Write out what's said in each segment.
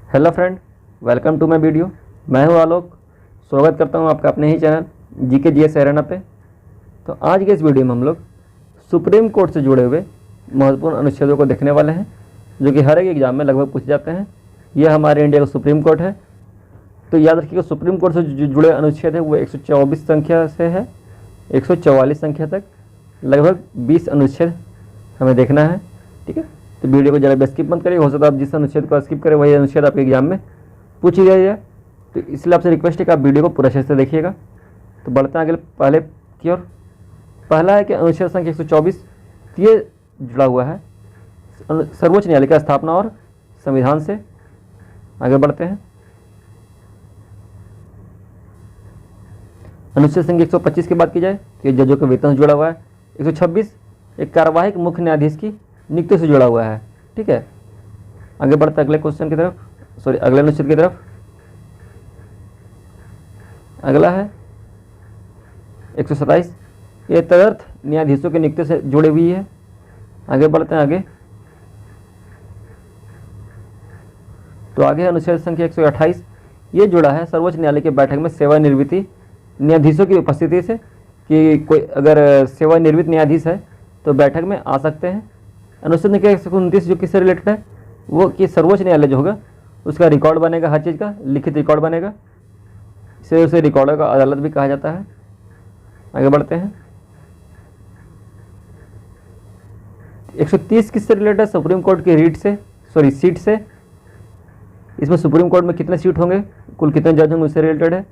Hello friend, welcome to my video. मैं हूं आलोक। स्वागत करता हूं आपका अपने ही चैनल जीके जीएस हरियाणा पे। तो आज के इस वीडियो में हम लोग सुप्रीम कोर्ट से जुड़े हुए महत्वपूर्ण अनुच्छेदों को देखने वाले हैं, जो कि हर एक एग्जाम में लगभग पूछे जाते हैं। यह हमारे इंडिया का सुप्रीम कोर्ट है। तो याद रखिएगा, सुप्रीम कोर्ट से जो जुड़े अनुच्छेद है वो 124 संख्या से है 144 संख्या तक, लगभग 20 अनुच्छेद हमें देखना है। ठीक है, तो वीडियो को जरा स्किप मत करिए। हो सकता है आप जिस अनुच्छेद को स्किप करें वही अनुच्छेद आपके एग्जाम में पूछी जाए। तो इसलिए आपसे रिक्वेस्ट है कि आप वीडियो को पूरा अच्छे से देखिएगा। तो बढ़ते हैं आगे पहले की ओर। पहला है कि अनुच्छेद संख्या 124 ये जुड़ा हुआ है सर्वोच्च न्यायालय की स्थापना और संविधान से। आगे बढ़ते हैं। अनुच्छेद संख्या 125 की बात की जाए तो ये जजों के वेतन से जुड़ा हुआ है। 126 एक कार्यवाहिक मुख्य न्यायाधीश की नियुक्ति से जुड़ा हुआ है। ठीक है, आगे बढ़ते अगले क्वेश्चन की तरफ, अगले अनुच्छेद की तरफ। अगला है 127, ये तदर्थ न्यायाधीशों की नियुक्ति से जुड़ी हुई है। आगे बढ़ते हैं आगे। तो आगे अनुच्छेद संख्या 128, ये जुड़ा है सर्वोच्च न्यायालय की बैठक में सेवानिवृत्ति न्यायाधीशों की उपस्थिति से, कि कोई अगर सेवानिवृत्त न्यायाधीश है तो बैठक में आ सकते हैं। अनुच्छेद संख्या 129 जो किससे रिलेटेड है, वो कि सर्वोच्च न्यायालय जो होगा उसका रिकॉर्ड बनेगा, हर चीज़ का लिखित रिकॉर्ड बनेगा। इसे उसे रिकॉर्डर का अदालत भी कहा जाता है। आगे बढ़ते हैं। 130 किससे रिलेटेड है, सुप्रीम कोर्ट की सीट से। इसमें सुप्रीम कोर्ट में कितने सीट होंगे, कुल कितने जज होंगे, उससे रिलेटेड है।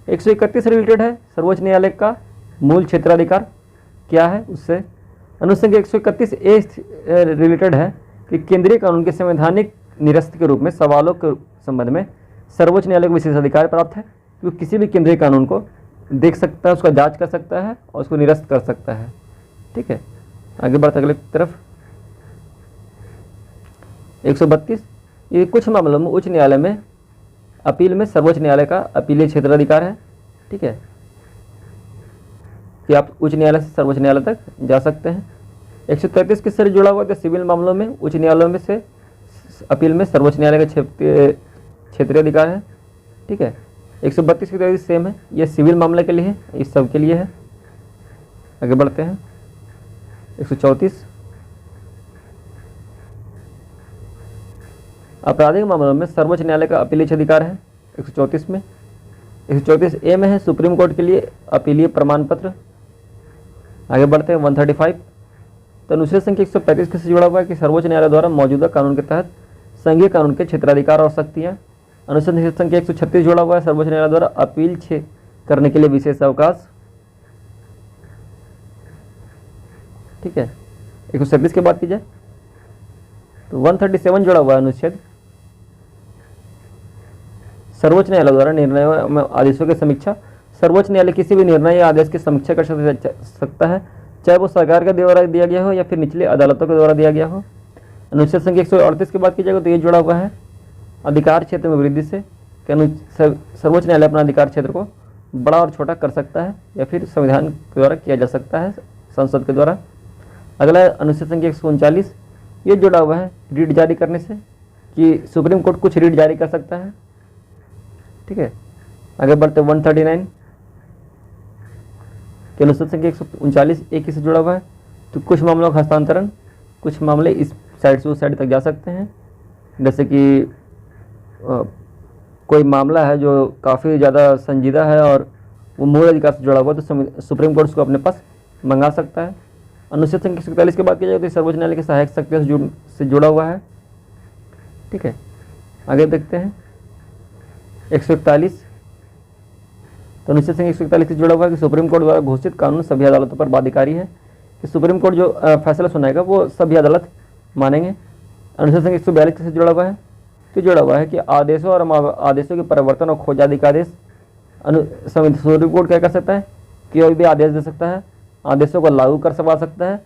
131 से रिलेटेड है सर्वोच्च न्यायालय का मूल क्षेत्राधिकार क्या है, उससे। अनुच्छेद 131 ए रिलेटेड है कि केंद्रीय कानून के संवैधानिक निरस्त के रूप में सवालों के संबंध में सर्वोच्च न्यायालय को विशेष अधिकार प्राप्त है, कि किसी भी केंद्रीय कानून को देख सकता है, उसका जांच कर सकता है और उसको निरस्त कर सकता है। ठीक है, आगे बढ़ते अगले तरफ। 132 ये कुछ मामलों में उच्च न्यायालय में अपील में सर्वोच्च न्यायालय का अपीलीय क्षेत्राधिकार है। ठीक है, कि आप उच्च न्यायालय से सर्वोच्च न्यायालय तक जा सकते हैं। 133 किससे जुड़ा हुआ है, सिविल मामलों में उच्च न्यायालयों में से अपील में सर्वोच्च न्यायालय का क्षेत्रीय अधिकार है। ठीक है, 132 की सेम है, ये सिविल मामले के लिए है, इस सब के लिए है। आगे बढ़ते हैं। 134 आपराधिक मामलों में सर्वोच्च न्यायालय का अपीलीय अधिकार है 134 में। 134 ए में है सुप्रीम कोर्ट के लिए अपीलीय प्रमाण पत्र। आगे बढ़ते हैं 135। तो अनुच्छेद संख्या 135 से जुड़ा हुआ है कि सर्वोच्च न्यायालय द्वारा मौजूदा कानून के तहत संघीय कानून के क्षेत्राधिकार और शक्तियाँ। अनुच्छेद संख्या 136 जुड़ा हुआ है सर्वोच्च न्यायालय द्वारा अपील करने के लिए विशेष अवकाश। ठीक है, 137 की बात की जाए तो 137 जुड़ा हुआ है अनुच्छेद सर्वोच्च न्यायालय द्वारा निर्णयों में आदेशों की समीक्षा। सर्वोच्च न्यायालय किसी भी निर्णय या आदेश की समीक्षा कर सकता है, चाहे वो सरकार के द्वारा दिया गया हो या फिर निचले अदालतों के द्वारा दिया गया हो। अनुच्छेद संख्या 138 की बात की जाएगा तो ये जुड़ा हुआ है अधिकार क्षेत्र में वृद्धि से, सर्वोच्च न्यायालय अपना अधिकार क्षेत्र को बड़ा और छोटा कर सकता है या फिर संविधान के द्वारा किया जा सकता है, संसद के द्वारा। अगला अनुच्छेद संख्या 139, ये जुड़ा हुआ है रीट जारी करने से, कि सुप्रीम कोर्ट कुछ रीट जारी कर सकता है। ठीक है, आगे बढ़ते 139 के अनुच्छेद संख्या 139 एक से जुड़ा हुआ है। तो कुछ मामलों का हस्तांतरण, कुछ मामले इस साइड से उस साइड तक जा सकते हैं। जैसे कि कोई मामला है जो काफ़ी ज़्यादा संजीदा है और वो मूल अधिकार से जुड़ा हुआ है, तो सुप्रीम कोर्ट उसको अपने पास मंगा सकता है। अनुच्छेद संख्या 141 की बात की जाए तो सर्वोच्च न्यायालय की सहायक शक्तियों से जुड़ा हुआ है। ठीक है, आगे देखते हैं 141। तो अनुच्छेद संख्या 141 से जुड़ा हुआ है कि सुप्रीम कोर्ट द्वारा घोषित कानून सभी अदालतों पर बाध्यकारी है, कि सुप्रीम कोर्ट जो फैसला सुनाएगा वो सभी अदालत मानेंगे। अनुच्छेद संख्या 142 से जुड़ा हुआ है, तो जुड़ा हुआ है कि आदेशों और आदेशों के परिवर्तन और खोजादी का आदेश सुप्रीम कोर्ट क्या कर सकता है, कोई भी आदेश दे सकता है, आदेशों को लागू कर सकता है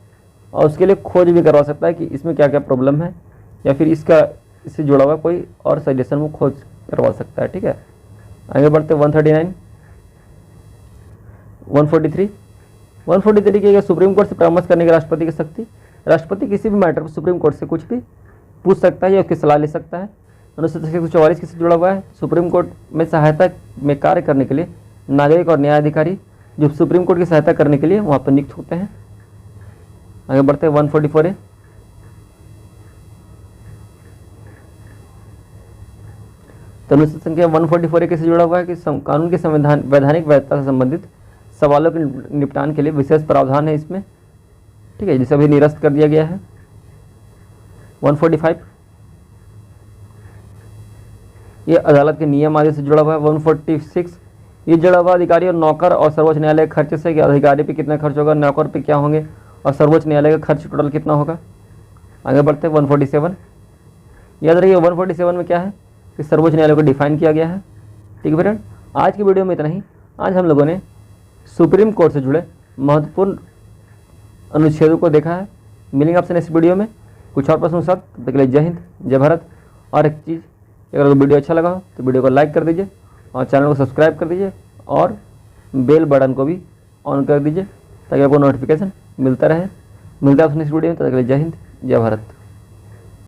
और उसके लिए खोज भी करवा सकता है कि इसमें क्या क्या प्रॉब्लम है, या फिर इससे जुड़ा हुआ कोई और सजेशन वो खोज करवा सकता है। ठीक है, आगे बढ़ते 139 143 की सुप्रीम कोर्ट से परामर्श करने की राष्ट्रपति की शक्ति। राष्ट्रपति किसी भी मैटर पर सुप्रीम कोर्ट से कुछ भी पूछ सकता है या उसकी सलाह ले सकता है। अनुच्छेद 144 किससे जुड़ा हुआ है? सुप्रीम कोर्ट में सहायता में कार्य करने के लिए नागरिक और न्याय अधिकारी जो सुप्रीम कोर्ट की सहायता करने के लिए वहाँ पर नियुक्त होते हैं। आगे बढ़ते हैं 144A। तो अनुच्छेद संख्या 144A किससे जुड़ा हुआ है कि कानून के संविधान वैधानिक वैधता से संबंधित सवालों के निपटान के लिए विशेष प्रावधान है इसमें, ठीक है, जिसे अभी निरस्त कर दिया गया है। 145 ये अदालत के नियम आदि से जुड़ा हुआ है। 146 ये जुड़ा हुआ अधिकारी और नौकर और सर्वोच्च न्यायालय के खर्चे से कि अधिकारी पे कितना खर्च होगा, नौकर पे क्या होंगे और सर्वोच्च न्यायालय का खर्च टोटल कितना होगा। आगे बढ़ते हैं 147। याद रखिए 147 में क्या है कि सर्वोच्च न्यायालय को डिफाइन किया गया है। ठीक है फ्रेंड, आज की वीडियो में इतना ही। आज हम लोगों ने सुप्रीम कोर्ट से जुड़े महत्वपूर्ण अनुच्छेदों को देखा है। मिलेंगे आपसे नेक्स्ट वीडियो में कुछ और प्रश्नों के साथ। तब तक के लिए जय हिंद जय भारत। और एक चीज़, अगर वीडियो अच्छा लगा हो तो वीडियो को लाइक कर दीजिए और चैनल को सब्सक्राइब कर दीजिए और बेल बटन को भी ऑन कर दीजिए ताकि आपको नोटिफिकेशन मिलता रहे। मिलता है नेक्स्ट वीडियो में, तब तक के लिए जय हिंद जय भारत।